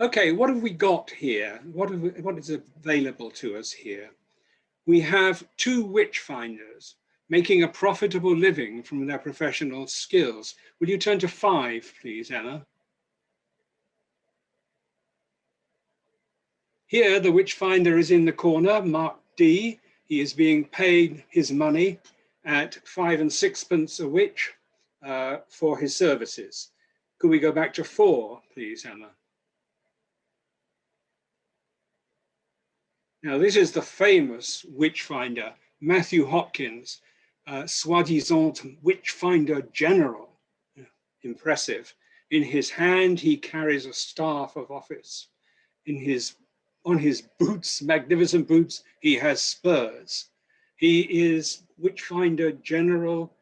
Okay, what have we got here? What is available to us here? We have two witch finders making a profitable living from their professional skills. Will you turn to 5, please, Emma? Here, the witch finder is in the corner, marked D. He is being paid his money at 5 and 6 a witch for his services. Could we go back to 4, please, Emma? Now, this is the famous witch finder, Matthew Hopkins, soi-disant witch finder general. Impressive. In his hand, he carries a staff of office. On his boots, magnificent boots, he has spurs. He is witchfinder general,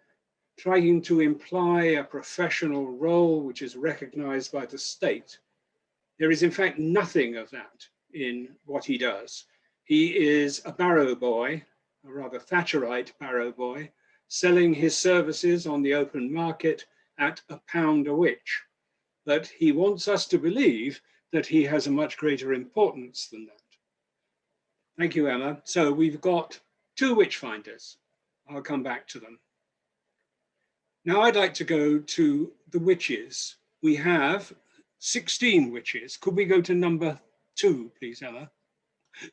trying to imply a professional role which is recognized by the state. There is in fact nothing of that in what he does. He is a barrow boy, a rather Thatcherite barrow boy, selling his services on the open market at £1 a witch. But he wants us to believe that he has a much greater importance than that. Thank you, Emma. So we've got 2 witch finders. I'll come back to them. Now I'd like to go to the witches. We have 16 witches. Could we go to number 2, please, Emma?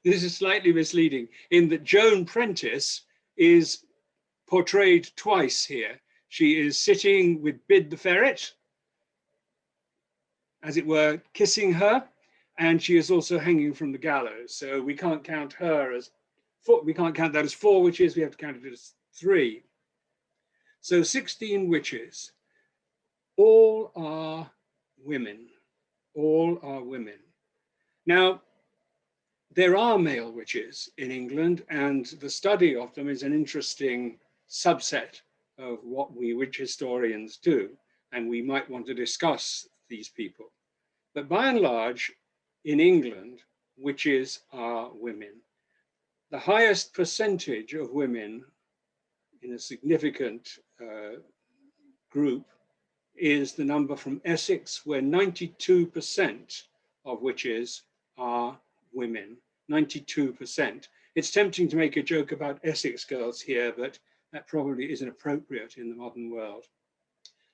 This is slightly misleading in that Joan Prentice is portrayed twice here. She is sitting with Bid the ferret, as it were, kissing her, and she is also hanging from the gallows. So we can't count her as 4, we can't count that as 4 witches, we have to count it as 3. So 16 witches, all are women, all are women. Now, there are male witches in England, and the study of them is an interesting subset of what we witch historians do, and we might want to discuss these people. But by and large, in England, witches are women. The highest percentage of women in a significant group is the number from Essex, where 92% of witches are women, 92%. It's tempting to make a joke about Essex girls here, but that probably isn't appropriate in the modern world.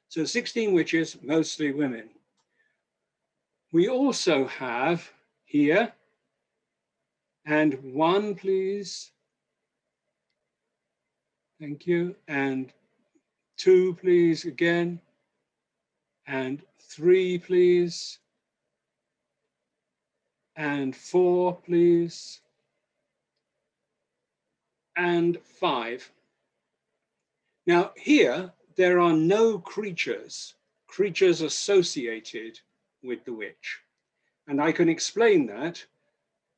So 16 witches, mostly women. We also have here, and 1, please. Thank you. And 2, please, again. And 3, please. And 4, please. And 5. Now here, there are no creatures associated with the witch. And I can explain that.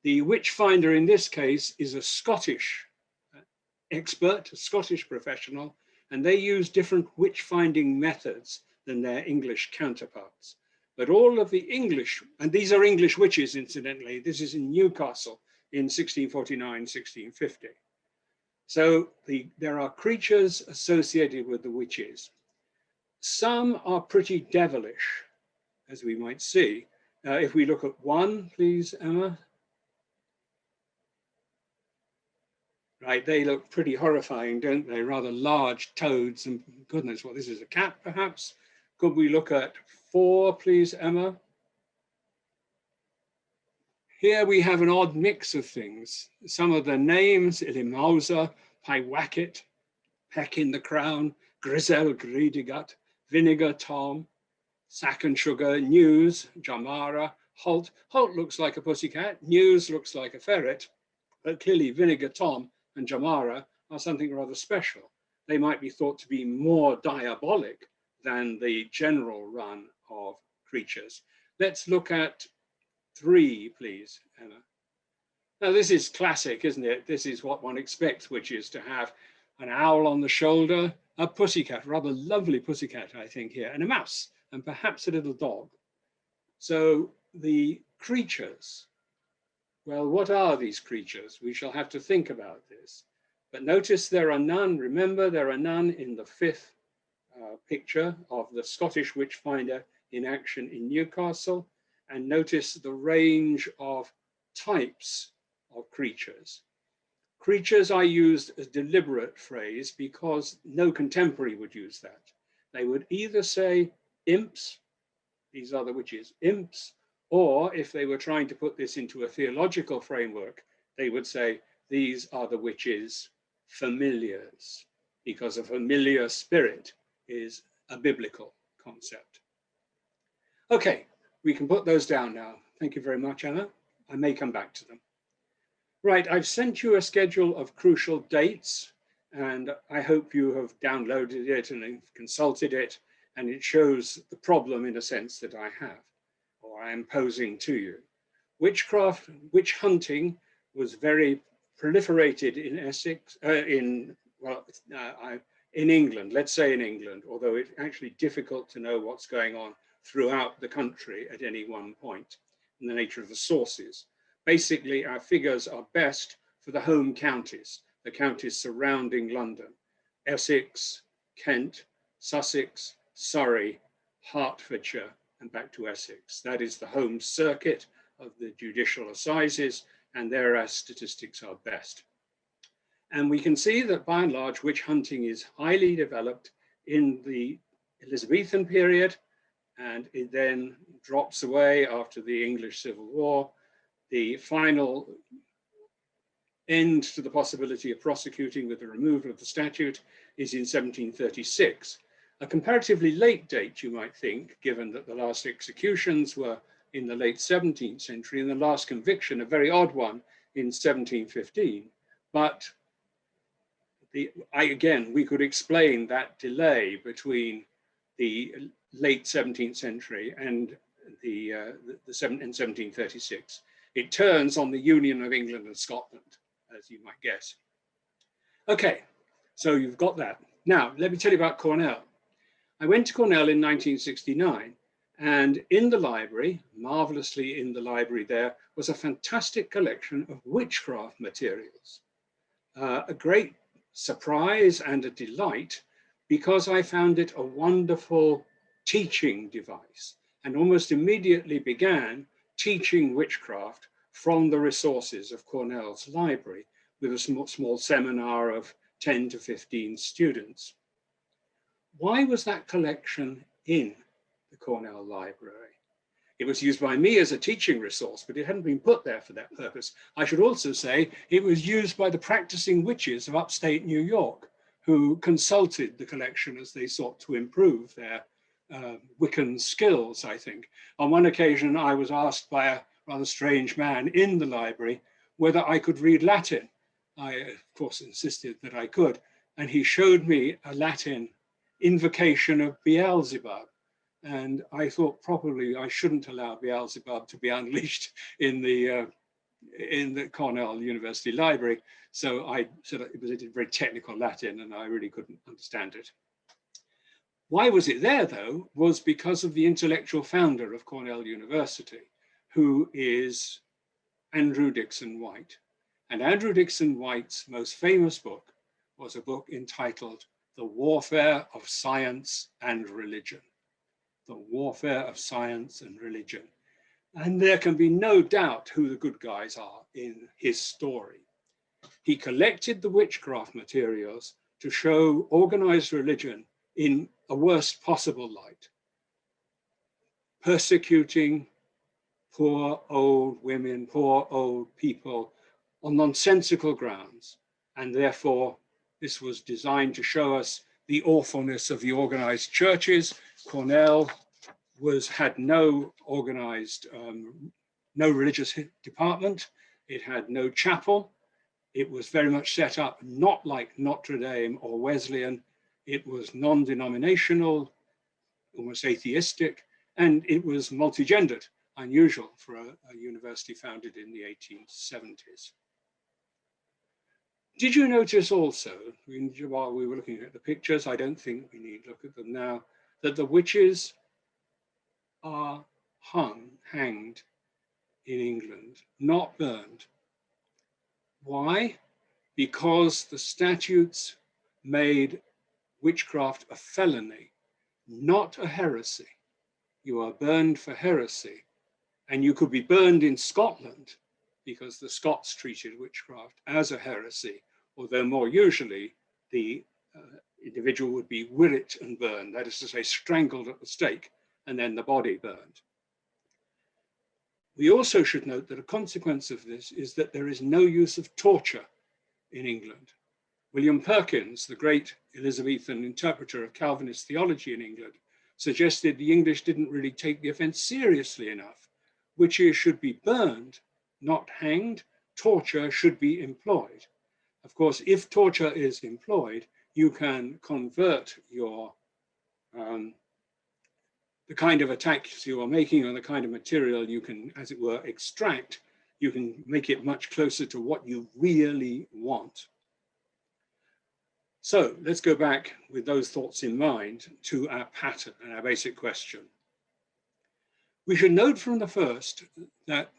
The witch finder in this case is a Scottish expert, a Scottish professional, and they use different witch finding methods than their English counterparts. But all of the English, and these are English witches incidentally, this is in Newcastle in 1649, 1650. So there are creatures associated with the witches. Some are pretty devilish, as we might see. If we look at 1, please, Emma. Right, they look pretty horrifying, don't they? Rather large toads, and goodness, what, this is a cat perhaps? Could we look at 4, please, Emma? Here we have an odd mix of things. Some of the names, Ilimausa, Pyewacket, Peck in the Crown, Grisel Greedigut, Vinegar Tom, Sack and Sugar, News, Jamara, Holt. Holt looks like a pussycat, News looks like a ferret, but clearly Vinegar Tom and Jamara are something rather special. They might be thought to be more diabolic than the general run of creatures. Let's look at 3, please, Emma. Now this is classic, isn't it? This is what one expects, which is to have an owl on the shoulder, a pussycat, rather lovely pussycat, I think here, and a mouse, and perhaps a little dog. So the creatures, well, what are these creatures? We shall have to think about this. But notice there are none, remember, there are none in the 5th picture of the Scottish witch finder in action in Newcastle. and notice the range of types of creatures. Creatures I used as deliberate phrase because no contemporary would use that. They would either say imps, these are the witches, imps, or if they were trying to put this into a theological framework, they would say these are the witches' familiars, because a familiar spirit is a biblical concept. Okay, we can put those down now. Thank you very much, Anna. I may come back to them. Right, I've sent you a schedule of crucial dates, and I hope you have downloaded it and consulted it, and it shows the problem in a sense that I have, or I am posing to you. Witchcraft, witch hunting was very proliferated in Essex, in England, let's say in England, although it's actually difficult to know what's going on throughout the country at any one point in the nature of the sources. Basically, our figures are best for the home counties, the counties surrounding London: Essex, Kent, Sussex, Surrey, Hertfordshire, and back to Essex. That is the home circuit of the judicial assizes, and there our statistics are best. And we can see that by and large, witch hunting is highly developed in the Elizabethan period, and it then drops away after the English Civil War. The final end to the possibility of prosecuting with the removal of the statute is in 1736. A comparatively late date, you might think, given that the last executions were in the late 17th century and the last conviction, a very odd one, in 1715. But again, we could explain that delay between the late 17th century and in 1736. It turns on the union of England and Scotland, as you might guess. Okay, so you've got that. Now, let me tell you about Cornell. I went to Cornell in 1969, and in the library, marvelously in the library there, was a fantastic collection of witchcraft materials. A great surprise and a delight, because I found it a wonderful teaching device, and almost immediately began teaching witchcraft from the resources of Cornell's library with a small seminar of 10 to 15 students. Why was that collection in the Cornell library? It was used by me as a teaching resource, but it hadn't been put there for that purpose. I should also say it was used by the practicing witches of upstate New York, who consulted the collection as they sought to improve their Wiccan skills, I think. On one occasion, I was asked by a rather strange man in the library whether I could read Latin. I, of course, insisted that I could, and he showed me a Latin invocation of Beelzebub. And I thought probably I shouldn't allow Beelzebub to be unleashed in the Cornell University Library. So I said it was very technical Latin and I really couldn't understand it. Why was it there though, was because of the intellectual founder of Cornell University, who is Andrew Dixon White. And Andrew Dixon White's most famous book was a book entitled The Warfare of Science and Religion. The Warfare of Science and Religion. And there can be no doubt who the good guys are in his story. He collected the witchcraft materials to show organized religion in a worst possible light, persecuting poor old women, poor old people on nonsensical grounds. And therefore, this was designed to show us the awfulness of the organized churches. Cornell had no organized, no religious department. It had no chapel. It was very much set up not like Notre Dame or Wesleyan. It was non-denominational, almost atheistic, and it was multi-gendered, unusual for a university founded in the 1870s. Did you notice also, while we were looking at the pictures, I don't think we need to look at them now, that the witches are hanged in England, not burned. Why? Because the statutes made witchcraft a felony, not a heresy. You are burned for heresy, And you could be burned in Scotland because the Scots treated witchcraft as a heresy, although more usually the individual would be witched and burned, that is to say, strangled at the stake, and then the body burned. We also should note that a consequence of this is that there is no use of torture in England. William Perkins, the great Elizabethan interpreter of Calvinist theology in England, suggested the English didn't really take the offense seriously enough. Witches should be burned, not hanged. Torture should be employed. Of course, if torture is employed, you can convert your the kind of attacks you are making or the kind of material you can, as it were, extract. You can make it much closer to what you really want. So let's go back with those thoughts in mind to our pattern and our basic question. We should note from the first that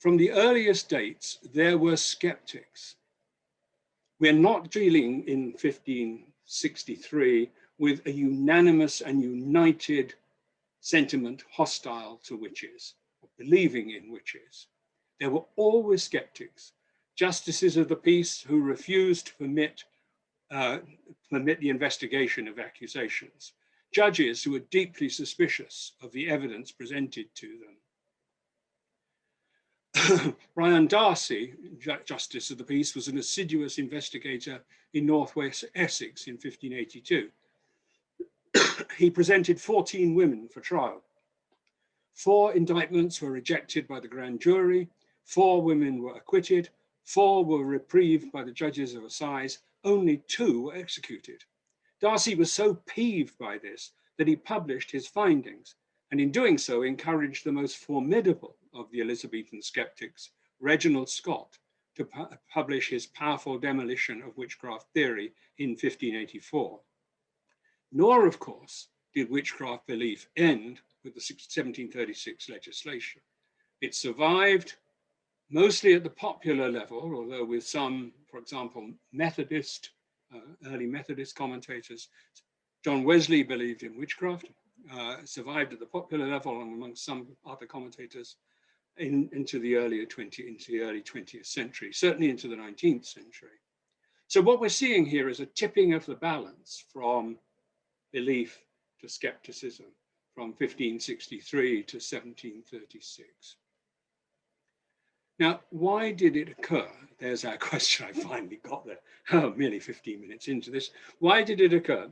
from the earliest dates, there were skeptics. We're not dealing in 1563 with a unanimous and united sentiment hostile to witches, or believing in witches. There were always skeptics, justices of the peace who refused to permit the investigation of accusations, judges who were deeply suspicious of the evidence presented to them. Brian Darcy, Justice of the Peace, was an assiduous investigator in northwest Essex in 1582. He presented 14 women for trial. 4 indictments were rejected by the grand jury, 4 women were acquitted, 4 were reprieved by the judges of assize, only 2 were executed. Darcy was so peeved by this that he published his findings, and in doing so encouraged the most formidable of the Elizabethan skeptics, Reginald Scott, to publish his powerful demolition of witchcraft theory in 1584. Nor, of course, did witchcraft belief end with the 1736 legislation. It survived mostly at the popular level, although with some, for example, Methodist, early Methodist commentators. John Wesley believed in witchcraft, survived at the popular level and amongst some other commentators into the early 20th century, certainly into the 19th century. So what we're seeing here is a tipping of the balance from belief to skepticism from 1563 to 1736. Now, why did it occur? There's our question. I finally got there. Merely 15 minutes into this. Why did it occur?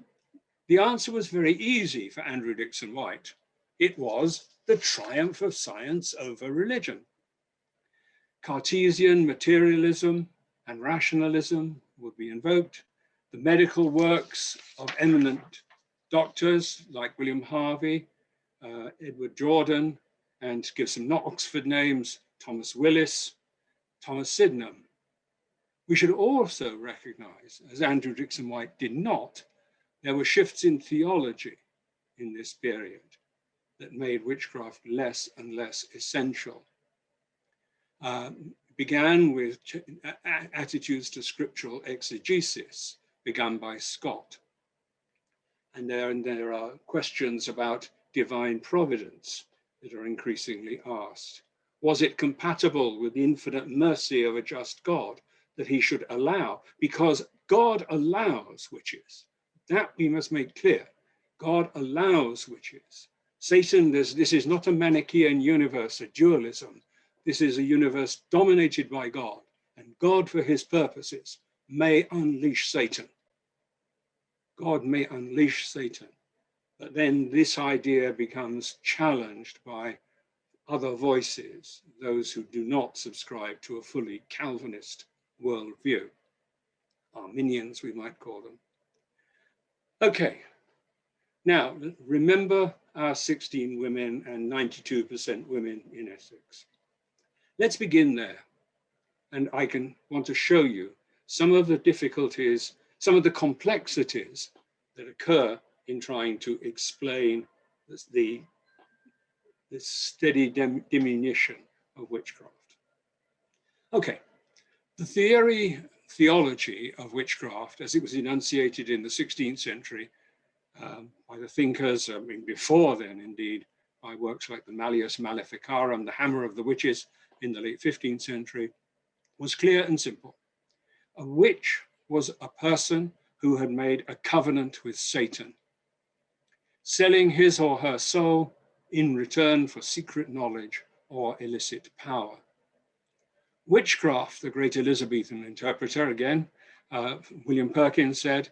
The answer was very easy for Andrew Dickson White. It was the triumph of science over religion. Cartesian materialism and rationalism would be invoked. The medical works of eminent doctors like William Harvey, Edward Jordan, and to give some not Oxford names, Thomas Willis, Thomas Sydenham. We should also recognize, as Andrew Dickson White did not, there were shifts in theology in this period that made witchcraft less and less essential. Began with attitudes to scriptural exegesis, begun by Scott. And there are questions about divine providence that are increasingly asked. Was it compatible with the infinite mercy of a just God that he should allow? Because God allows witches. That we must make clear. God allows witches. Satan, this is not a Manichaean universe, a dualism. This is a universe dominated by God, and God, for his purposes, may unleash Satan. God may unleash Satan. But then this idea becomes challenged by other voices, those who do not subscribe to a fully Calvinist worldview. Arminians, we might call them. Okay, now remember our 16 women and 92% women in Essex. Let's begin there. And I want to show you some of the difficulties, some of the complexities that occur in trying to explain the steady diminution of witchcraft. Okay, the theology of witchcraft, as it was enunciated in the 16th century by the thinkers, before then indeed, by works like the Malleus Maleficarum, the Hammer of the Witches in the late 15th century, was clear and simple. A witch was a person who had made a covenant with Satan, selling his or her soul in return for secret knowledge or illicit power. Witchcraft, the great Elizabethan interpreter again, William Perkins said,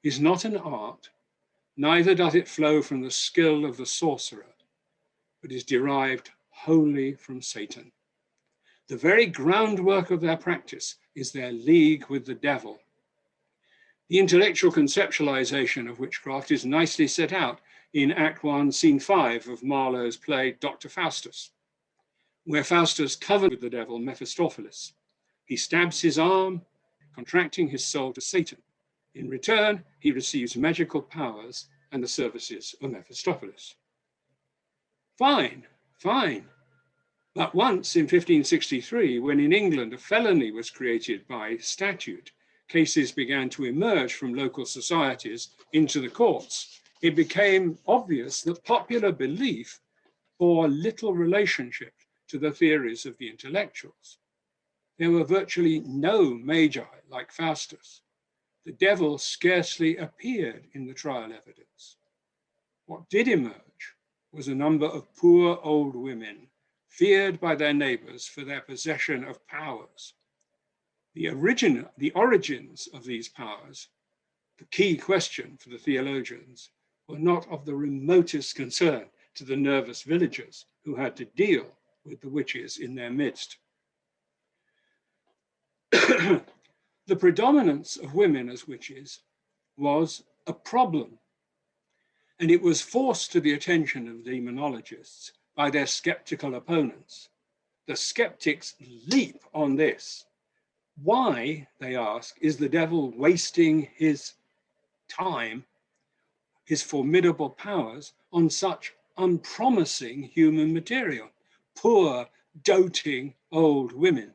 is not an art, neither does it flow from the skill of the sorcerer, but is derived wholly from Satan. The very groundwork of their practice is their league with the devil. The intellectual conceptualization of witchcraft is nicely set out in Act 1, Scene 5 of Marlowe's play Dr. Faustus, where Faustus covenants with the devil Mephistopheles. He stabs his arm, contracting his soul to Satan. In return, he receives magical powers and the services of Mephistopheles. Fine, fine. But once in 1563, when in England a felony was created by statute, cases began to emerge from local societies into the courts. It became obvious that popular belief bore little relationship to the theories of the intellectuals. There were virtually no magi like Faustus. The devil scarcely appeared in the trial evidence. What did emerge was a number of poor old women feared by their neighbors for their possession of powers. The origins of these powers, the key question for the theologians, were not of the remotest concern to the nervous villagers who had to deal with the witches in their midst. The predominance of women as witches was a problem, and it was forced to the attention of demonologists by their skeptical opponents. The skeptics leap on this. Why, they ask, is the devil wasting his time, his formidable powers, on such unpromising human material? Poor, doting old women.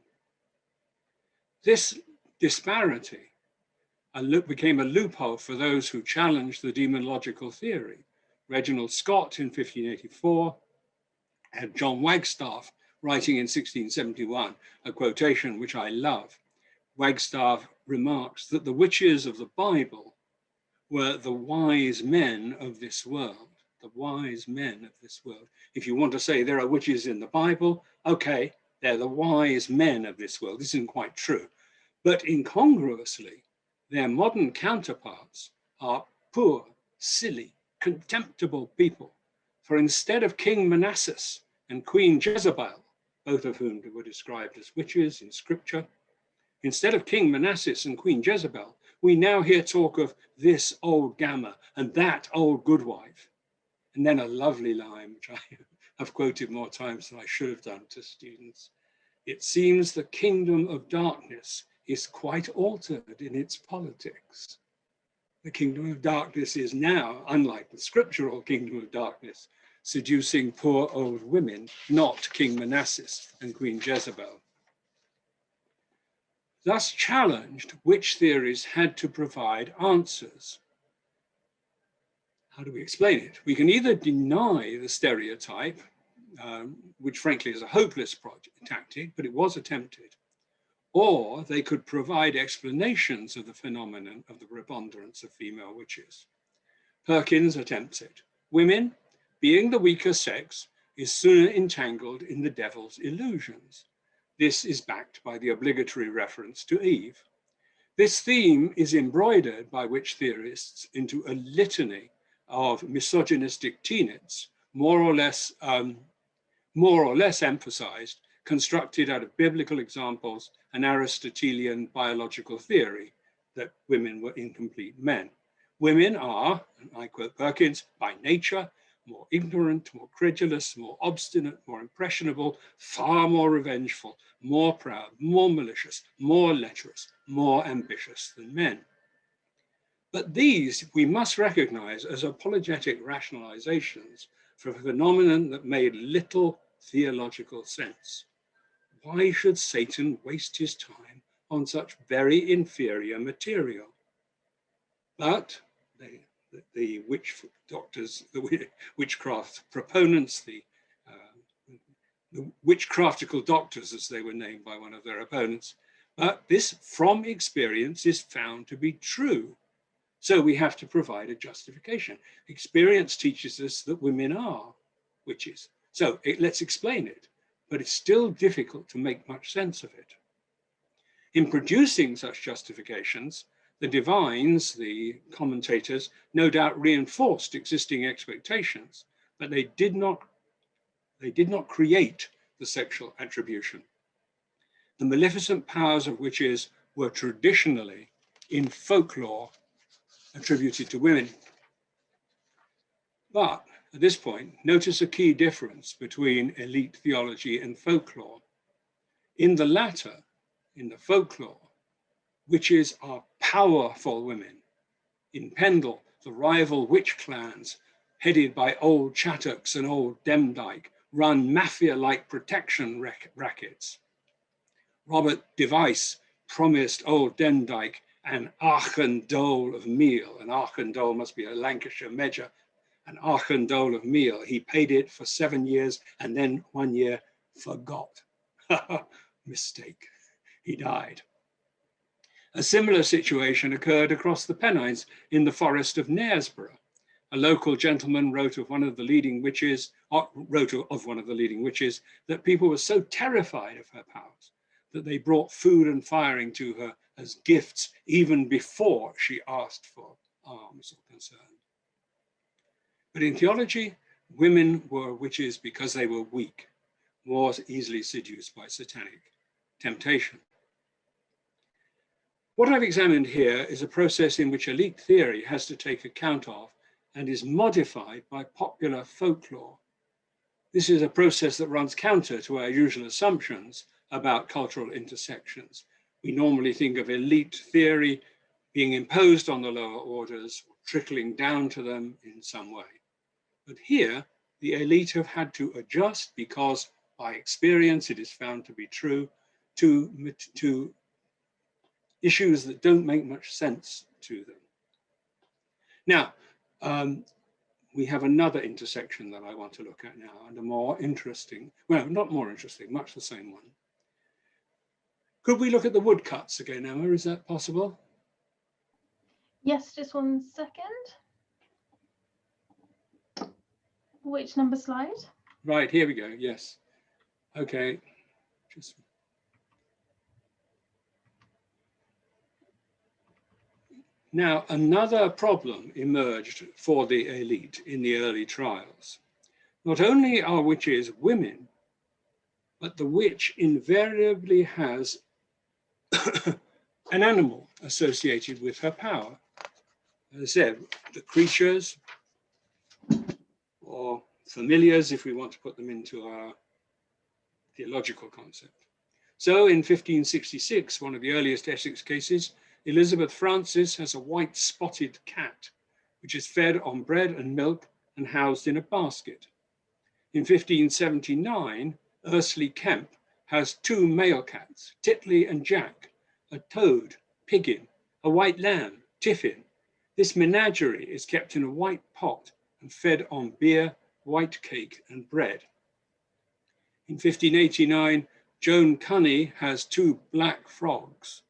This disparity became a loophole for those who challenged the demonological theory. Reginald Scott in 1584 had John Wagstaff writing in 1671, a quotation which I love. Wagstaff remarks that the witches of the Bible were the wise men of this world, the wise men of this world. If you want to say there are witches in the Bible, okay, they're the wise men of this world. This isn't quite true. But incongruously, their modern counterparts are poor, silly, contemptible people. For instead of King Manasseh and Queen Jezebel, both of whom were described as witches in scripture, instead of King Manasseh and Queen Jezebel, we now hear talk of this old Gamma and that old goodwife. And then a lovely line, which I have quoted more times than I should have done to students. It seems the kingdom of darkness is quite altered in its politics. The kingdom of darkness is now, unlike the scriptural kingdom of darkness, seducing poor old women, not King Manasseh and Queen Jezebel. Thus challenged, witch theories had to provide answers. How do we explain it? We can either deny the stereotype, which frankly is a hopeless tactic, but it was attempted, or they could provide explanations of the phenomenon of the preponderance of female witches. Perkins attempts it. Women, being the weaker sex, is sooner entangled in the devil's illusions. This is backed by the obligatory reference to Eve. This theme is embroidered by witch theorists into a litany of misogynistic tenets, more or less emphasized, constructed out of biblical examples and Aristotelian biological theory that women were incomplete men. Women are, and I quote Perkins, by nature, more ignorant, more credulous, more obstinate, more impressionable, far more revengeful, more proud, more malicious, more lecherous, more ambitious than men. But these we must recognize as apologetic rationalizations for a phenomenon that made little theological sense. Why should Satan waste his time on such very inferior material? But the witch doctors, the witchcraft proponents, the witchcraftical doctors, as they were named by one of their opponents. But this, from experience, is found to be true. So we have to provide a justification. Experience teaches us that women are witches. So let's explain it, but it's still difficult to make much sense of it. In producing such justifications, the divines, the commentators, no doubt reinforced existing expectations, but they did not create the sexual attribution. The maleficent powers of witches were traditionally, in folklore, attributed to women. But at this point, notice a key difference between elite theology and folklore. In the latter, in the folklore, witches are powerful women. In Pendle, the rival witch clans, headed by old Chattocks and old Demdike, run mafia-like protection rackets. Robert Device promised old Demdike an archendole of meal. An archendole must be a Lancashire measure. An archendole of meal. He paid it for 7 years and then 1 year forgot. Mistake. He died. A similar situation occurred across the Pennines in the forest of Knaresborough. A local gentleman wrote of one of the leading witches, that people were so terrified of her powers that they brought food and firing to her as gifts even before she asked for alms or concern. But in theology, women were witches because they were weak, more easily seduced by satanic temptation. What I've examined here is a process in which elite theory has to take account of and is modified by popular folklore. This is a process that runs counter to our usual assumptions about cultural intersections. We normally think of elite theory being imposed on the lower orders, trickling down to them in some way. But here, the elite have had to adjust because by experience it is found to be true to issues that don't make much sense to them. Now, we have another intersection that I want to look at now, and a more interesting, well, not more interesting, much the same one. Could we look at the woodcuts again, Emma? Is that possible? Yes, just 1 second. Which number slide? Right, here we go, yes. Okay, just... Now, another problem emerged for the elite in the early trials. Not only are witches women, but the witch invariably has an animal associated with her power. As I said, the creatures or familiars, if we want to put them into our theological concept. So in 1566, one of the earliest Essex cases, Elizabeth Francis has a white spotted cat, which is fed on bread and milk and housed in a basket. In 1579, Ursley Kemp has 2 male cats, Titley and Jack, a toad, Piggin, a white lamb, Tiffin. This menagerie is kept in a white pot and fed on beer, white cake and bread. In 1589, Joan Cunney has 2 black frogs,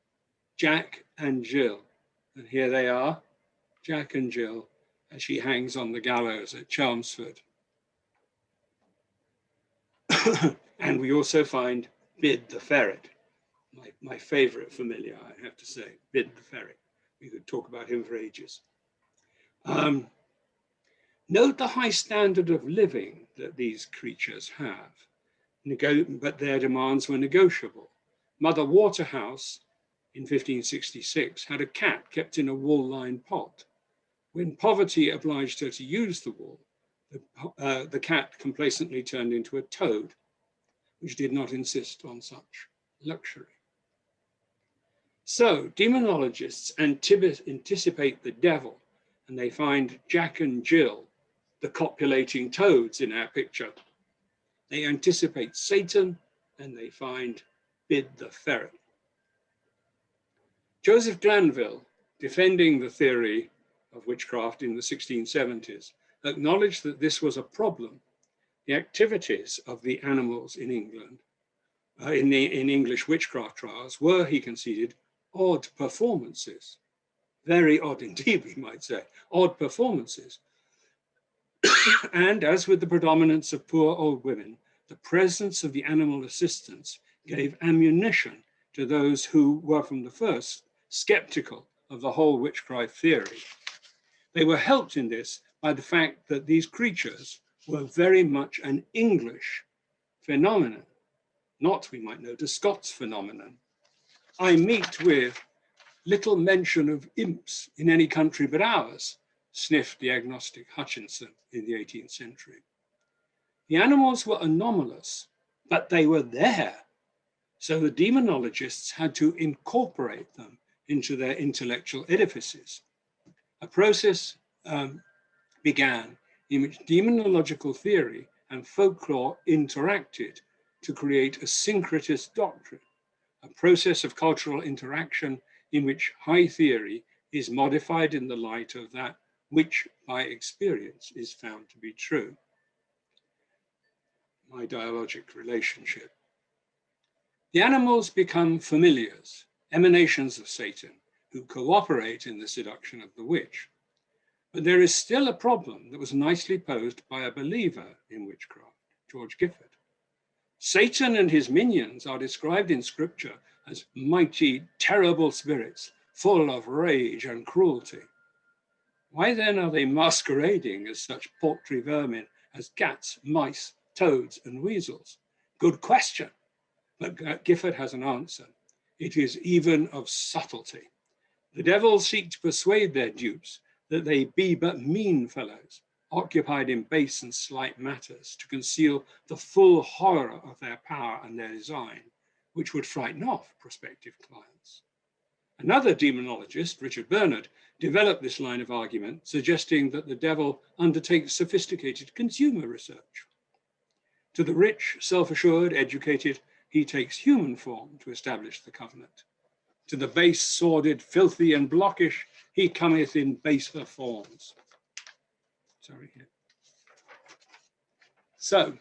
Jack and Jill. And here they are, Jack and Jill, as she hangs on the gallows at Chelmsford. And we also find Bid the ferret, my favorite familiar, I have to say, Bid the ferret. We could talk about him for ages. Note the high standard of living that these creatures have, but their demands were negotiable. Mother Waterhouse in 1566 had a cat kept in a wool-lined pot. When poverty obliged her to use the wool, the cat complacently turned into a toad, which did not insist on such luxury. So demonologists anticipate the devil, and they find Jack and Jill, the copulating toads in our picture. They anticipate Satan, and they find Bid the ferret. Joseph Glanville, defending the theory of witchcraft in the 1670s, acknowledged that this was a problem. The activities of the animals in England, in English witchcraft trials, were, he conceded, odd performances. Very odd indeed, we might say, odd performances. And as with the predominance of poor old women, the presence of the animal assistants gave ammunition to those who were from the first skeptical of the whole witchcraft theory. They were helped in this by the fact that these creatures were very much an English phenomenon, not, we might note, a Scots phenomenon. I meet with little mention of imps in any country but ours, sniffed the agnostic Hutchinson in the 18th century. The animals were anomalous, but they were there. So the demonologists had to incorporate them into their intellectual edifices. A process began in which demonological theory and folklore interacted to create a syncretist doctrine, a process of cultural interaction in which high theory is modified in the light of that which by experience is found to be true. My dialogic relationship. The animals become familiars, emanations of Satan, who cooperate in the seduction of the witch. But there is still a problem that was nicely posed by a believer in witchcraft, George Gifford. Satan and his minions are described in scripture as mighty, terrible spirits, full of rage and cruelty. Why then are they masquerading as such paltry vermin as cats, mice, toads, and weasels? Good question, but Gifford has an answer. It is even of subtlety. The devils seek to persuade their dupes that they be but mean fellows, occupied in base and slight matters, to conceal the full horror of their power and their design, which would frighten off prospective clients. Another demonologist, Richard Bernard, developed this line of argument, suggesting that the devil undertakes sophisticated consumer research. To the rich, self-assured, educated, he takes human form to establish the covenant. To the base, sordid, filthy, and blockish, he cometh in baser forms. Sorry here. So,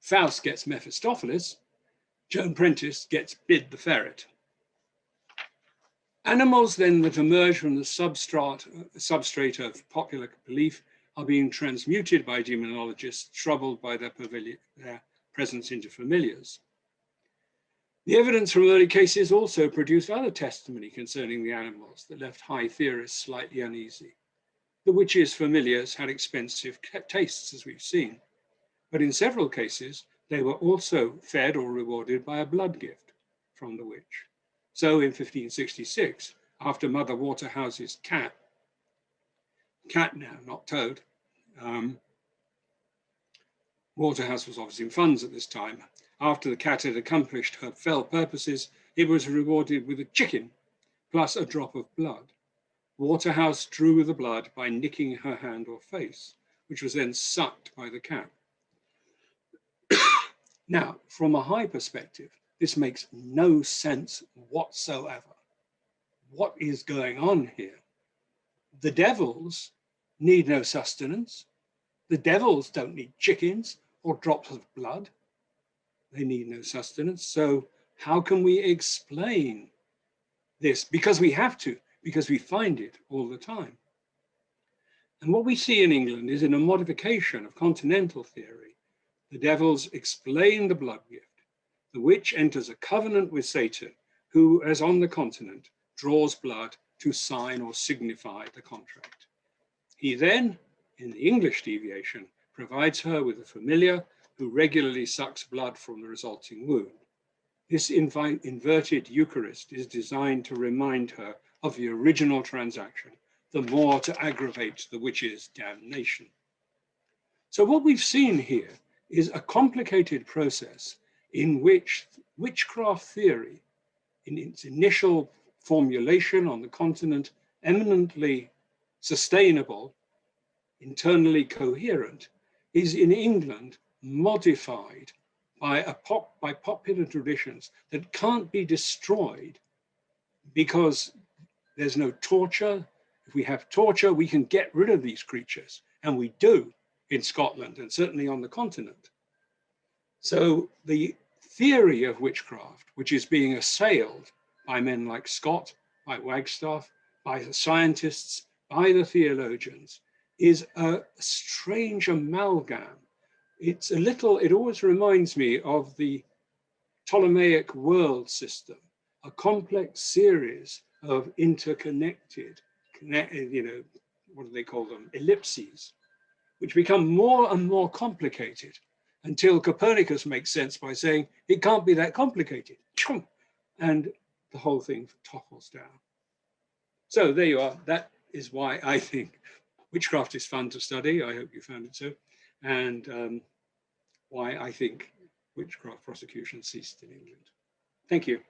Faust gets Mephistopheles, Joan Prentice gets Bid the Ferret. Animals then that emerge from the substrate of popular belief are being transmuted by demonologists troubled by their presence into familiars. The evidence from early cases also produced other testimony concerning the animals that left high theorists slightly uneasy. The witches' familiars had expensive tastes, as we've seen, but in several cases, they were also fed or rewarded by a blood gift from the witch. So in 1566, after Mother Waterhouse's cat now, not toad, Waterhouse was obviously in funds at this time. After the cat had accomplished her fell purposes, it was rewarded with a chicken, plus a drop of blood. Waterhouse drew the blood by nicking her hand or face, which was then sucked by the cat. Now, from a high perspective, this makes no sense whatsoever. What is going on here? The devils need no sustenance. The devils don't need chickens or drops of blood. They need no sustenance. So how can we explain this? Because we have to, because we find it all the time. And what we see in England is in a modification of continental theory. The devils explain the blood gift. The witch enters a covenant with Satan, who, as on the continent, draws blood to sign or signify the contract. He then, in the English deviation, provides her with a familiar who regularly sucks blood from the resulting wound. This inverted Eucharist is designed to remind her of the original transaction, the more to aggravate the witch's damnation. So what we've seen here is a complicated process in which witchcraft theory, in its initial formulation on the continent, eminently sustainable, internally coherent, is in England modified by popular traditions that can't be destroyed because there's no torture, If we have torture, we can get rid of these creatures, and we do in Scotland and certainly on the continent. So the theory of witchcraft, which is being assailed by men like Scott, by Wagstaff, by the scientists, by the theologians, is a strange amalgam. It's a little, it always reminds me of the Ptolemaic world system, a complex series of interconnected, you know, what do they call them? Ellipses, which become more and more complicated until Copernicus makes sense by saying it can't be that complicated. And the whole thing topples down. So there you are. That is why I think witchcraft is fun to study. I hope you found it so. And why I think witchcraft prosecution ceased in England. Thank you.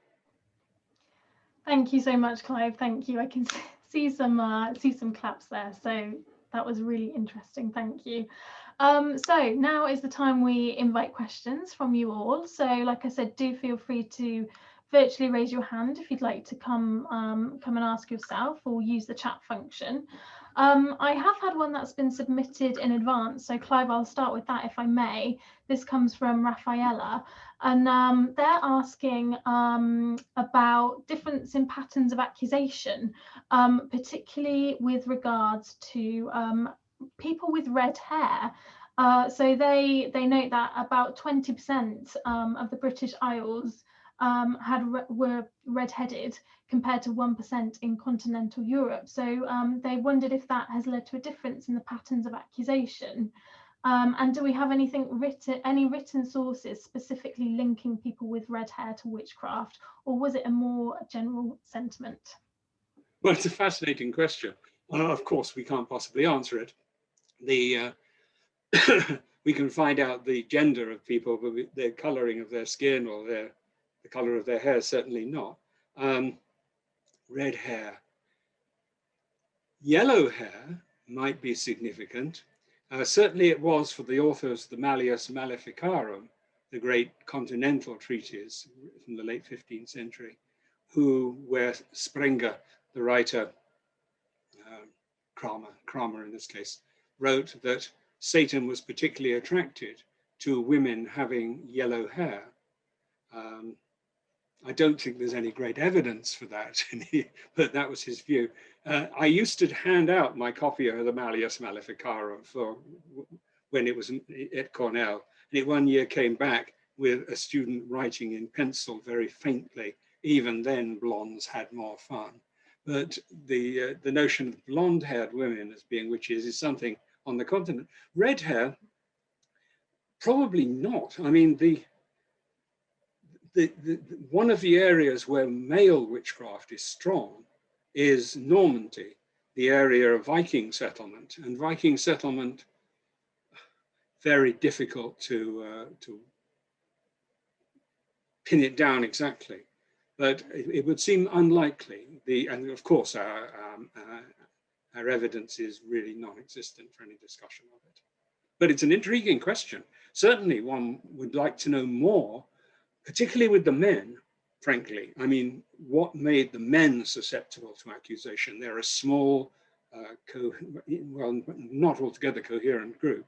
Thank you so much, Clive. Thank you. I can see some claps there. So that was really interesting. Thank you. So now is the time we invite questions from you all. So like I said, do feel free to virtually raise your hand if you'd like to come and ask yourself, or use the chat function. I have had one that's been submitted in advance. So Clive, I'll start with that if I may. This comes from Rafaela, and they're asking about difference in patterns of accusation, particularly with regards to people with red hair. So they note that about 20% of the British Isles were red-headed, compared to 1% in continental Europe. So they wondered if that has led to a difference in the patterns of accusation. And do we have any written sources specifically linking people with red hair to witchcraft, or was it a more general sentiment? Well, it's a fascinating question. Of course, we can't possibly answer it. We can find out the gender of people, but the coloring of their skin or the color of their hair, certainly not. Red hair. Yellow hair might be significant. Certainly it was for the authors of the Malleus Maleficarum, the great continental treatise from the late 15th century, where Sprenger, the writer, Kramer in this case, wrote that Satan was particularly attracted to women having yellow hair. I don't think there's any great evidence for that, but that was his view. I used to hand out my copy of the Malleus Maleficarum for when it was at Cornell, and it one year came back with a student writing in pencil very faintly. Even then, blondes had more fun. But the notion of blonde-haired women as being witches is something on the continent. Red hair, probably not. I mean, one of the areas where male witchcraft is strong is Normandy, the area of Viking settlement. And Viking settlement, very difficult to pin it down exactly, but it would seem unlikely. And of course, our evidence is really non-existent for any discussion of it. But it's an intriguing question. Certainly one would like to know more, particularly with the men, frankly. I mean, what made the men susceptible to accusation? They're a small, well, not altogether coherent group,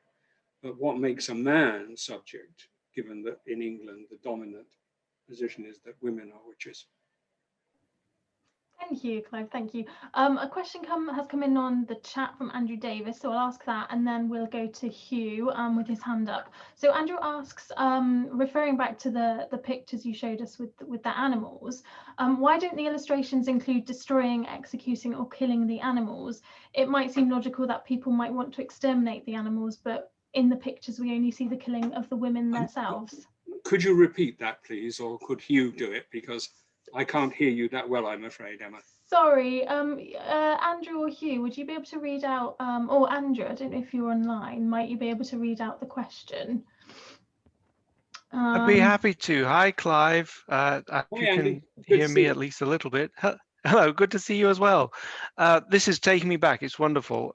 but what makes a man subject, given that in England, the dominant position is that women are witches? Thank you, Clive. Thank you. A question has come in on the chat from Andrew Davis, so I'll ask that, and then we'll go to Hugh with his hand up. So Andrew asks, referring back to the pictures you showed us with the animals, why don't the illustrations include destroying, executing, or killing the animals? It might seem logical that people might want to exterminate the animals, but in the pictures we only see the killing of the women themselves. Could you repeat that, please, or could Hugh do it? Because I can't hear you that well, I'm afraid, Emma. Sorry, Andrew or Hugh, would you be able to read out, or Andrew, I don't know if you're online, might you be able to read out the question? I'd be happy to. Hi, Clive. If you can hear me at least a little bit. Hello, good to see you as well. This is taking me back. It's wonderful.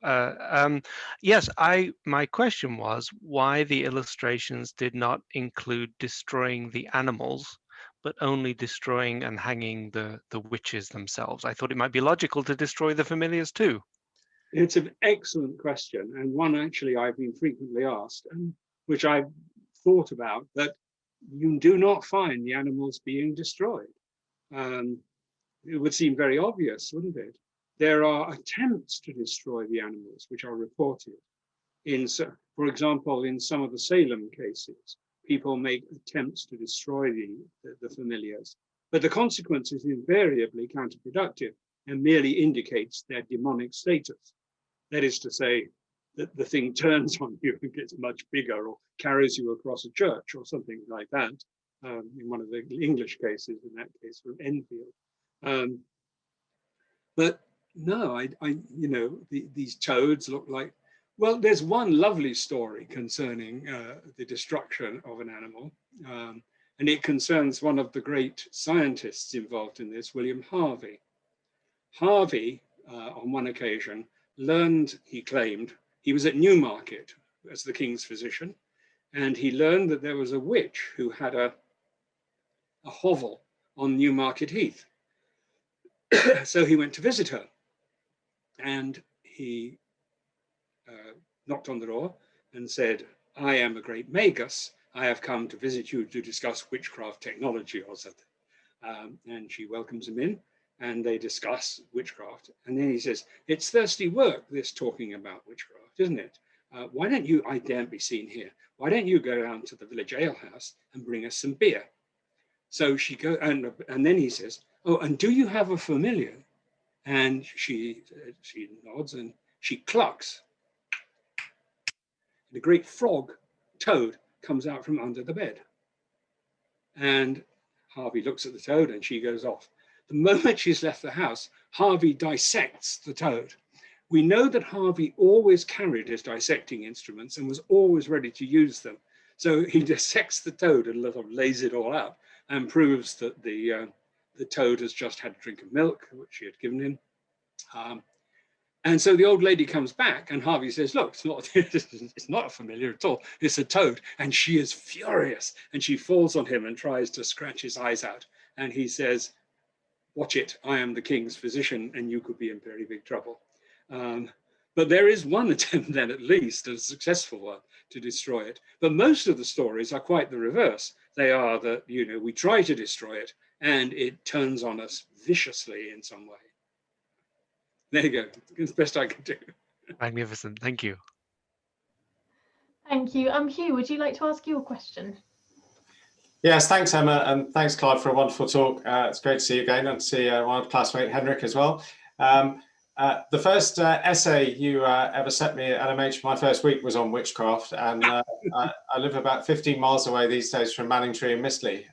Yes, my question was why the illustrations did not include destroying the animals, but only destroying and hanging the witches themselves. I thought it might be logical to destroy the familiars too. It's an excellent question, and one actually I've been frequently asked, and which I've thought about, that you do not find the animals being destroyed. It would seem very obvious, wouldn't it? There are attempts to destroy the animals which are reported. For example, in some of the Salem cases, people make attempts to destroy the familiars, but the consequence is invariably counterproductive and merely indicates their demonic status. That is to say, that the thing turns on you and gets much bigger, or carries you across a church or something like that. In one of the English cases, in that case from Enfield. But no, these toads look like, well, there's one lovely story concerning the destruction of an animal, and it concerns one of the great scientists involved in this, William Harvey. Harvey, on one occasion, learned, he claimed, he was at Newmarket as the king's physician, and he learned that there was a witch who had a hovel on Newmarket Heath. So he went to visit her, and he knocked on the door and said, "I am a great magus. I have come to visit you to discuss witchcraft technology," or something. And she welcomes him in, and they discuss witchcraft. And then he says, "It's thirsty work, this talking about witchcraft, isn't it? Why don't you, I daren't be seen here, why don't you go down to the village alehouse and bring us some beer?" So she goes, and then he says, "Oh, and do you have a familiar?" And she nods and she clucks. And a great toad comes out from under the bed. And Harvey looks at the toad and she goes off. The moment she's left the house, Harvey dissects the toad. We know that Harvey always carried his dissecting instruments and was always ready to use them. So he dissects the toad and lays it all out and proves that the toad has just had a drink of milk, which she had given him. And so the old lady comes back and Harvey says, "Look, it's not a familiar at all, it's a toad." And she is furious and she falls on him and tries to scratch his eyes out. And he says, "Watch it, I am the king's physician and you could be in very big trouble." But there is one attempt then, at least a successful one, to destroy it. But most of the stories are quite the reverse. They are that, we try to destroy it and it turns on us viciously in some way. There you go. It's the best I can do. Magnificent. Thank you. Thank you. Hugh, would you like to ask your question? Yes, thanks, Emma, and thanks, Clive, for a wonderful talk. It's great to see you again and to see my old classmate, Henrik, as well. The first essay you ever sent me at MH my first week was on witchcraft, and I live about 15 miles away these days from Manningtree and Mistley,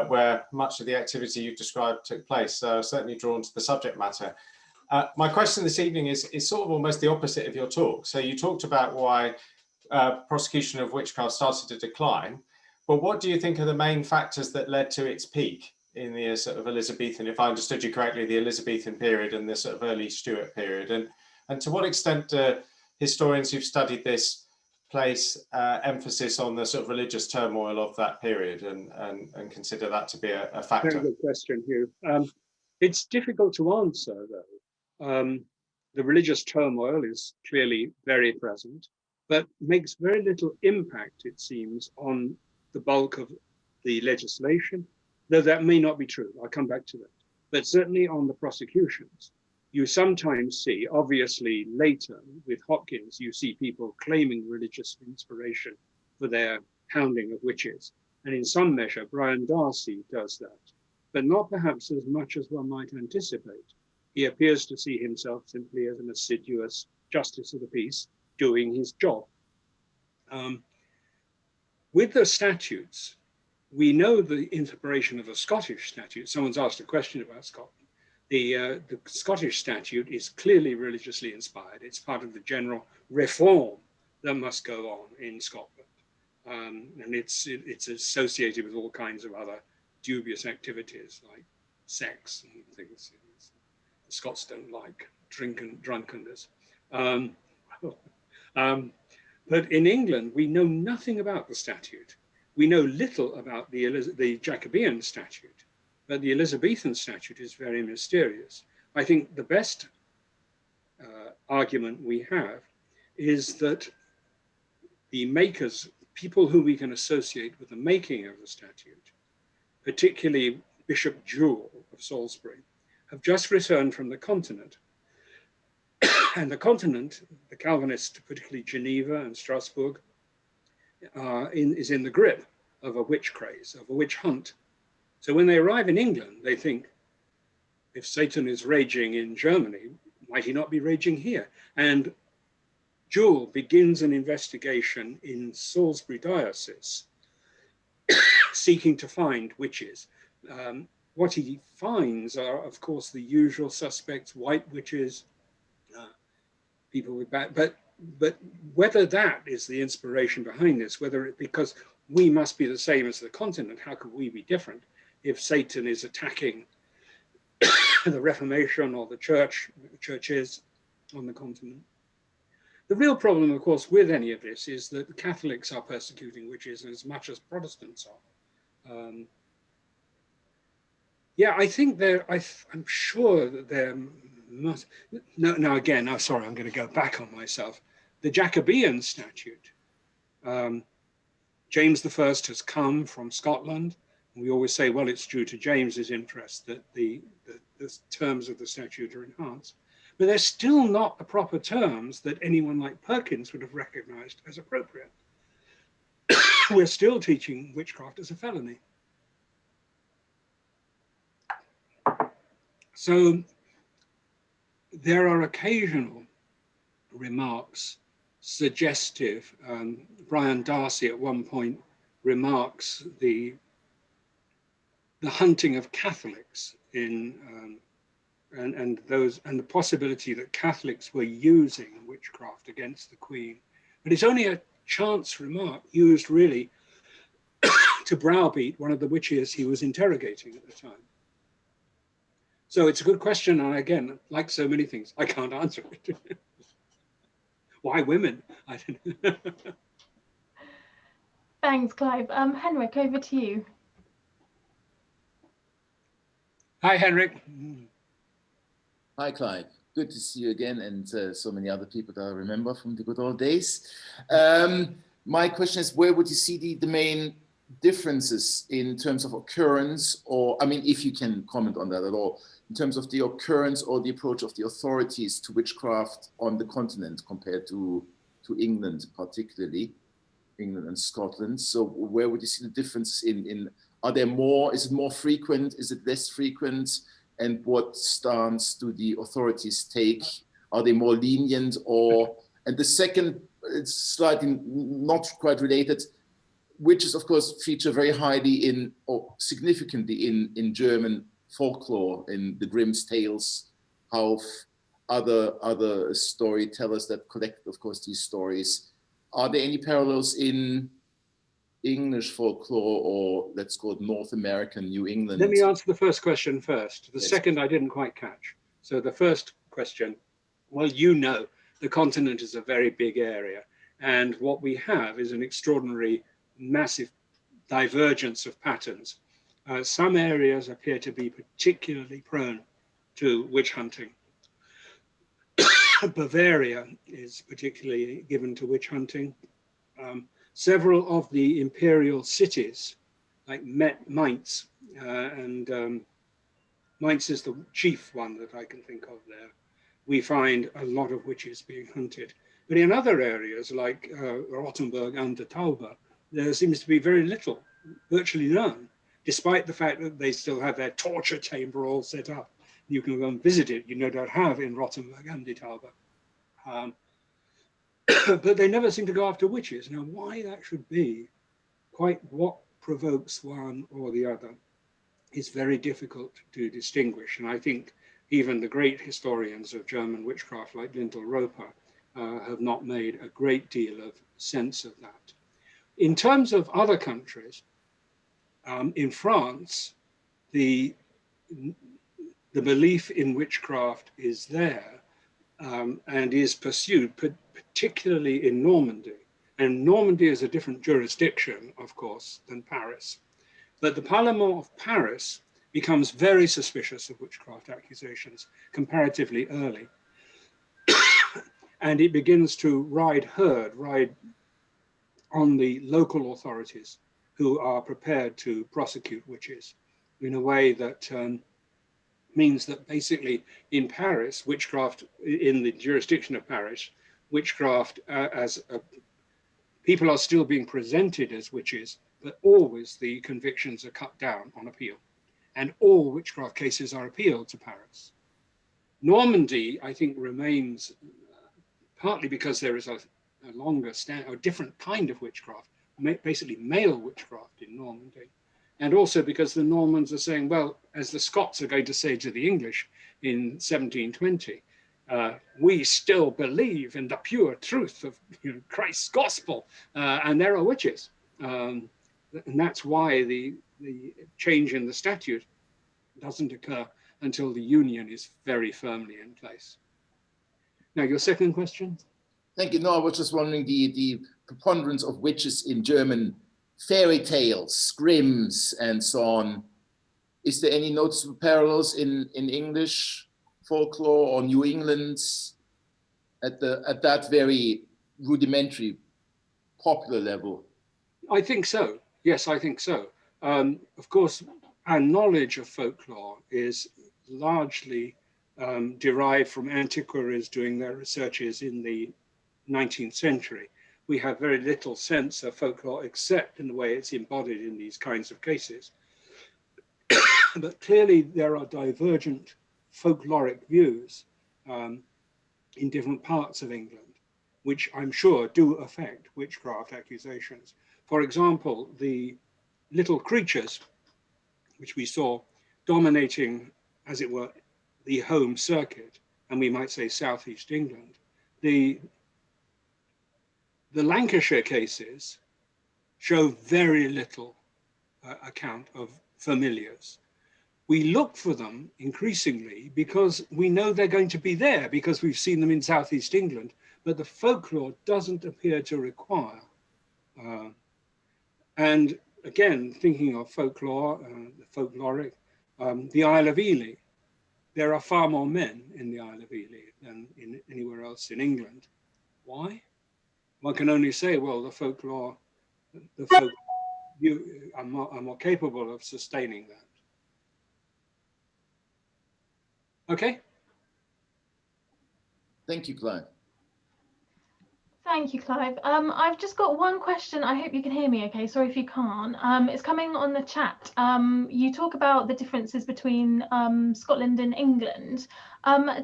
where much of the activity you described took place. So certainly drawn to the subject matter. My question this evening is sort of almost the opposite of your talk. So you talked about why prosecution of witchcraft started to decline, but what do you think are the main factors that led to its peak in the sort of Elizabethan, if I understood you correctly, the Elizabethan period and the sort of early Stuart period? And to what extent do historians who've studied this place emphasis on the sort of religious turmoil of that period and consider that to be a factor? Very good question, Hugh. It's difficult to answer, though. The religious turmoil is clearly very present, but makes very little impact, it seems, on the bulk of the legislation, though that may not be true. I'll come back to that. But certainly on the prosecutions, you sometimes see, obviously later with Hopkins, you see people claiming religious inspiration for their hounding of witches. And in some measure, Brian Darcy does that, but not perhaps as much as one might anticipate. He appears to see himself simply as an assiduous justice of the peace doing his job. With the statutes, we know the inspiration of the Scottish statute. Someone's asked a question about Scotland. The Scottish statute is clearly religiously inspired. It's part of the general reform that must go on in Scotland. And it's associated with all kinds of other dubious activities like sex and things. The Scots don't like drunkenness. But in England, we know nothing about the statute. We know little about the Jacobean statute, but the Elizabethan statute is very mysterious. I think the best argument we have is that the makers, people who we can associate with the making of the statute, particularly Bishop Jewell of Salisbury, have just returned from the continent. And the continent, the Calvinists, particularly Geneva and Strasbourg, is in the grip of a witch craze, of a witch hunt. So when they arrive in England, they think, if Satan is raging in Germany, might he not be raging here? And Jewell begins an investigation in Salisbury diocese, seeking to find witches. What he finds are, of course, the usual suspects: white witches, people with bad, but whether that is the inspiration behind this, whether it, because we must be the same as the continent, how could we be different if Satan is attacking the Reformation or the churches on the continent? The real problem, of course, with any of this is that the Catholics are persecuting witches as much as Protestants are. Yeah, I think I'm sure that there must, no, again, I'm sorry, I'm going to go back on myself. The Jacobean statute, James I has come from Scotland. We always say, well, it's due to James's interest that the terms of the statute are enhanced. But they're still not the proper terms that anyone like Perkins would have recognized as appropriate. We're still teaching witchcraft as a felony. So there are occasional remarks suggestive. Brian Darcy at one point remarks the hunting of Catholics in and the possibility that Catholics were using witchcraft against the Queen. But it's only a chance remark used really to browbeat one of the witches he was interrogating at the time. So it's a good question, and again, like so many things, I can't answer it. Why women? I don't know. Thanks, Clive. Henrik, over to you. Hi, Henrik. Hi, Clive. Good to see you again, and so many other people that I remember from the good old days. My question is, where would you see the main differences in terms of occurrence, or, I mean, if you can comment on that at all, in terms of the occurrence or the approach of the authorities to witchcraft on the continent compared to England, particularly England and Scotland? So where would you see the difference in are there more, is it more frequent, is it less frequent, and what stance do the authorities take? Are they more lenient, or, and the second, it's slightly not quite related, witches of course feature very highly in, or significantly in German folklore, in the Grimm's tales, how other storytellers that collect, of course, these stories. Are there any parallels in English folklore, or let's call it North American, New England? Let me answer the first question first. The Yes. second I didn't quite catch. So the first question, well, you know, the continent is a very big area, and what we have is an extraordinary, massive divergence of patterns. Some areas appear to be particularly prone to witch hunting. Bavaria is particularly given to witch hunting. Several of the imperial cities, like Mainz, and Mainz is the chief one that I can think of there, we find a lot of witches being hunted. But in other areas like Rottenburg and the Tauber, there seems to be very little, virtually none, despite the fact that they still have their torture chamber all set up. You can go and visit it, you no doubt have in Rottenburg and the Tauber. But they never seem to go after witches. Now, why that should be, quite what provokes one or the other, is very difficult to distinguish. And I think even the great historians of German witchcraft, like Lintel Roper, have not made a great deal of sense of that. In terms of other countries, in France, the belief in witchcraft is there and is pursued, particularly in Normandy. And Normandy is a different jurisdiction, of course, than Paris. But the Parlement of Paris becomes very suspicious of witchcraft accusations comparatively early. And it begins to ride on the local authorities who are prepared to prosecute witches in a way that means that basically in Paris, witchcraft, in the jurisdiction of Paris, witchcraft people are still being presented as witches, but always the convictions are cut down on appeal. And all witchcraft cases are appealed to Paris. Normandy, I think, remains partly because there is a different kind of witchcraft, basically male witchcraft in Normandy. And also because the Normans are saying, well, as the Scots are going to say to the English in 1720, we still believe in the pure truth of Christ's gospel, and there are witches. And that's why the change in the statute doesn't occur until the union is very firmly in place. Now, your second question? Thank you. No, I was just wondering the preponderance of witches in German fairy tales, scrims, and so on. Is there any noticeable parallels in English folklore or New England at that very rudimentary popular level? I think so. Yes, I think so. Of course, our knowledge of folklore is largely derived from antiquaries doing their researches in the 19th century. We have very little sense of folklore except in the way it's embodied in these kinds of cases. But clearly there are divergent folkloric views in different parts of England, which I'm sure do affect witchcraft accusations. For example, the little creatures, which we saw dominating, as it were, the home circuit, and we might say Southeast England, the Lancashire cases show very little account of familiars. We look for them increasingly because we know they're going to be there because we've seen them in Southeast England, but the folklore doesn't appear to require. And again, thinking of folklore, the folkloric, the Isle of Ely, there are far more men in the Isle of Ely than in anywhere else in England. Why? One can only say, well, the folk are more capable of sustaining that. Okay. Thank you, Clive. Thank you, Clive. I've just got one question. I hope you can hear me okay. Sorry if you can't. It's coming on the chat. You talk about the differences between Scotland and England.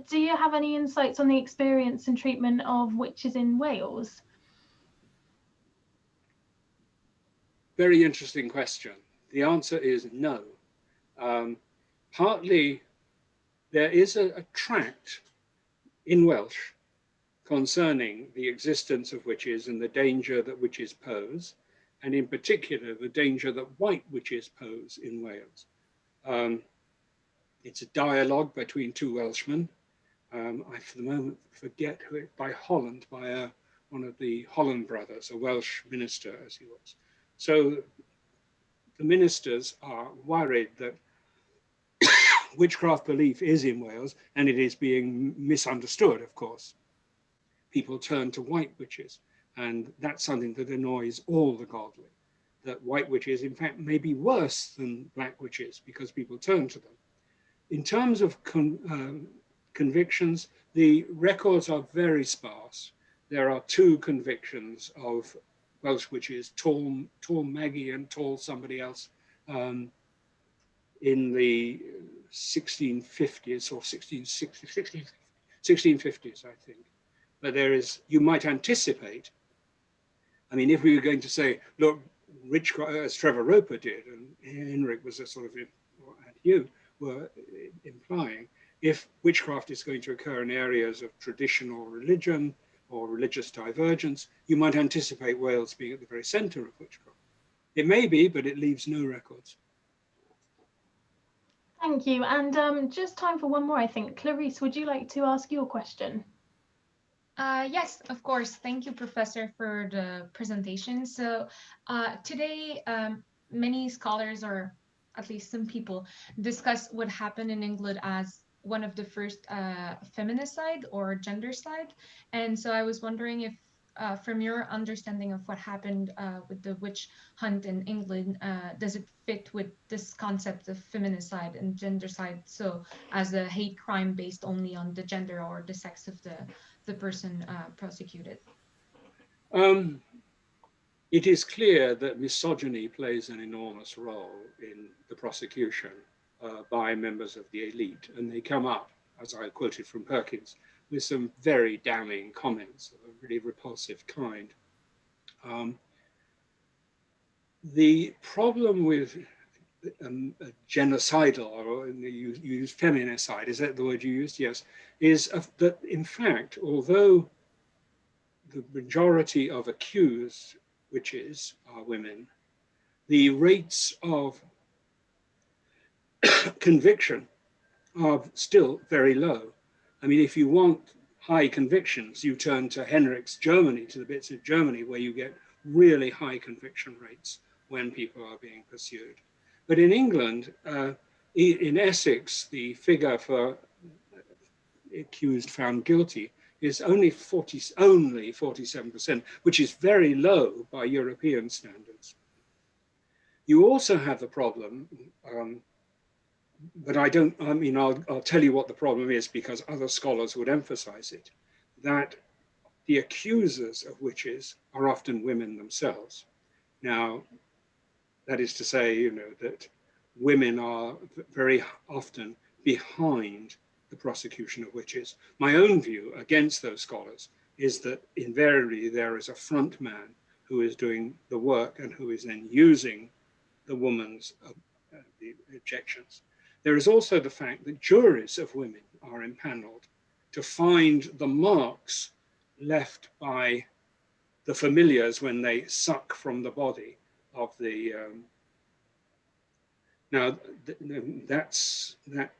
Do you have any insights on the experience and treatment of witches in Wales? Very interesting question. The answer is no. Partly, there is a tract in Welsh concerning the existence of witches and the danger that witches pose, and in particular, the danger that white witches pose in Wales. It's a dialogue between two Welshmen. I, for the moment, forget who it, by Holland, by one of the Holland brothers, a Welsh minister as he was. So the ministers are worried that witchcraft belief is in Wales and it is being misunderstood, of course. People turn to white witches, and that's something that annoys all the godly, that white witches, in fact, may be worse than black witches because people turn to them. In terms of convictions, the records are very sparse. There are 2 convictions of Welsh witches, Tall Maggie and Tall somebody else, in the 1650s or 1650s, I think. But there is, you might anticipate, I mean, if we were going to say, look, as Trevor Roper did, and Henrik was a sort of, and you were implying, if witchcraft is going to occur in areas of traditional religion or religious divergence, you might anticipate Wales being at the very center of witchcraft. It may be, but it leaves no records. Thank you. And just time for one more, I think. Clarice, would you like to ask your question? Yes, of course. Thank you, Professor, for the presentation. So today, many scholars, or at least some people, discuss what happened in England as one of the first feminicide or gendercide. And so I was wondering if, from your understanding of what happened with the witch hunt in England, does it fit with this concept of feminicide and gendercide, so as a hate crime based only on the gender or the sex of the person prosecuted? It is clear that misogyny plays an enormous role in the prosecution by members of the elite, and they come up, as I quoted from Perkins, with some very damning comments of a really repulsive kind. The problem with genocidal, or you use feminicide, is that the word you used? Yes, is that in fact, although the majority of accused witches are women, the rates of conviction are still very low. I mean, if you want high convictions, you turn to Henrik's Germany, to the bits of Germany where you get really high conviction rates when people are being pursued. But in England, in Essex, the figure for accused found guilty is only 47%, which is very low by European standards. You also have the problem, but I'll tell you what the problem is because other scholars would emphasize it, that the accusers of witches are often women themselves. Now, that is to say, that women are very often behind the prosecution of witches. My own view against those scholars is that invariably there is a front man who is doing the work and who is then using the woman's the objections. There is also the fact that juries of women are impaneled to find the marks left by the familiars when they suck from the body of the that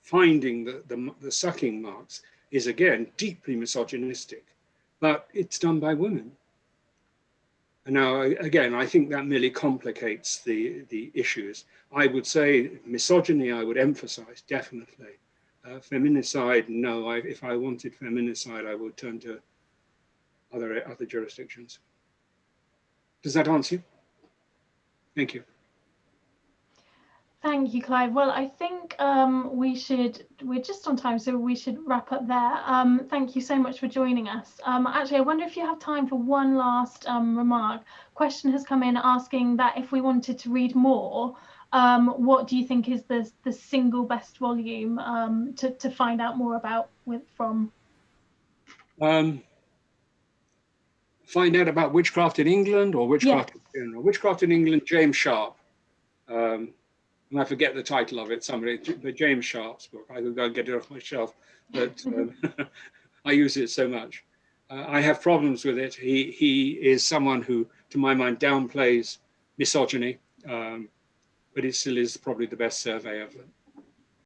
finding the sucking marks is again deeply misogynistic, but it's done by women. And now again, I think that merely complicates the issues. I would say misogyny I would emphasize definitely. Feminicide, no. If I wanted feminicide, I would turn to other jurisdictions. Does that answer you? Thank you. Thank you, Clive. Well, I think we're just on time, so we should wrap up there. Thank you so much for joining us. Actually, I wonder if you have time for one last remark. Question has come in asking that if we wanted to read more, what do you think is the single best volume to find out more about from? Find out about witchcraft in England or witchcraft in general? Witchcraft in England, James Sharp. And I forget the title of it, but James Sharp's book. I could go and get it off my shelf, but I use it so much. I have problems with it. He is someone who, to my mind, downplays misogyny, but it still is probably the best survey of